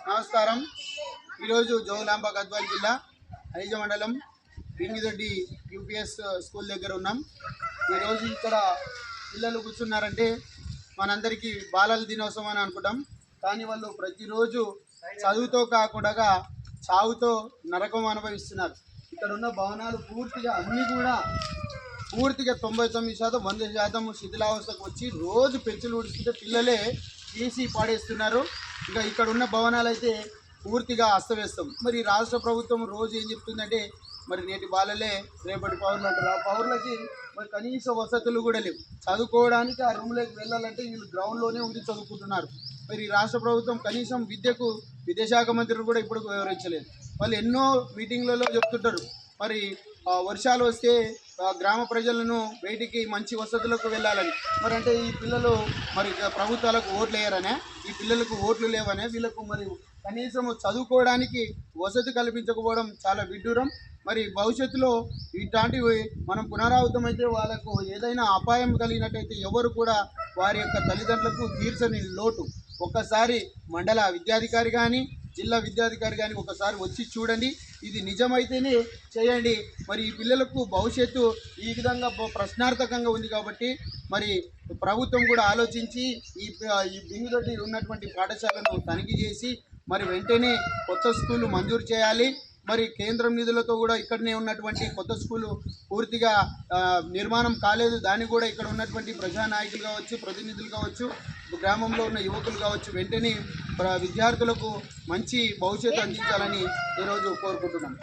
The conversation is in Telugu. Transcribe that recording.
నమస్కారం. ఈరోజు జోగులాంబ గద్వాల జిల్లా ఐజ మండలం పింగిదొడ్డి యూపీఎస్ స్కూల్ దగ్గర ఉన్నాం. ఈరోజు ఇక్కడ పిల్లలు కూర్చున్నారంటే మనందరికీ బాలల దినోత్సవం అని అనుకుంటాం. కానీ వాళ్ళు ప్రతిరోజు చదువుతో కాకుండా చావుతో నరకం అనుభవిస్తున్నారు. ఇక్కడ ఉన్న భవనాలు పూర్తిగా అన్నీ కూడా పూర్తిగా 99% 100% శిథిలావస్థకు వచ్చి రోజు పెంచులు ఊడుస్తుంటే పిల్లలే తీసి పాడేస్తున్నారు. ఇంకా ఇక్కడ ఉన్న భవనాలు అయితే పూర్తిగా అస్తవ్యస్తం. మరి రాష్ట్ర ప్రభుత్వం రోజు ఏం చెప్తుందంటే మరి నేటి బాలలే రేపటి పౌరులు అంటారు. ఆ పౌరులకి మరి కనీస వసతులు కూడా లేవు. చదువుకోవడానికి ఆ రూమ్లోకి వెళ్ళాలంటే వీళ్ళు గ్రౌండ్లోనే ఉండి చదువుకుంటున్నారు. మరి రాష్ట్ర ప్రభుత్వం కనీసం విద్యకు విద్యాశాఖ మంత్రులు కూడా ఇప్పుడు వివరించలేదు. వాళ్ళు ఎన్నో మీటింగ్లలో చెప్తుంటారు మరి వర్షాలు వస్తే గ్రామ ప్రజలను బయటికి మంచి వసతులకు వెళ్ళాలని. మరి అంటే ఈ పిల్లలు మరి ప్రభుత్వాలకు ఓట్లు వేయరనే, ఈ పిల్లలకు ఓట్లు లేవనే, వీళ్ళకు మరి కనీసం చదువుకోవడానికి వసతి కల్పించకపోవడం చాలా విడ్డూరం. మరి భవిష్యత్తులో ఇట్లాంటివి మనం పునరావృతం అయితే వాళ్ళకు ఏదైనా అపాయం కలిగినట్టయితే ఎవరు కూడా వారి యొక్క తల్లిదండ్రులకు తీర్చని లోటు. ఒక్కసారి మండల విద్యాధికారి కానీ జిల్లా విద్యాధికారి కానీ ఒకసారి వచ్చి చూడండి. ఇది నిజమైతేనే చేయండి. మరి ఈ పిల్లలకు భవిష్యత్తు ఈ విధంగా ప్రశ్నార్థకంగా ఉంది కాబట్టి మరి ప్రభుత్వం కూడా ఆలోచించి ఈ బింగిదొడ్డి ఉన్నటువంటి పాఠశాలను తనిఖీ చేసి మరి వెంటనే కొత్త స్కూలు మంజూరు చేయాలి. మరి కేంద్రం నిధులతో కూడా ఇక్కడనే ఉన్నటువంటి కొత్త స్కూలు పూర్తిగా నిర్మాణం కాలేదు. దాన్ని కూడా ఇక్కడ ఉన్నటువంటి ప్రజానాయకులు కావచ్చు, ప్రతినిధులు కావచ్చు, గ్రామంలో ఉన్న యువకులు కావచ్చు వెంటనే విద్యార్థులకు మంచి భవిష్యత్తు అందించాలని ఈరోజు కోరుకుంటున్నాం.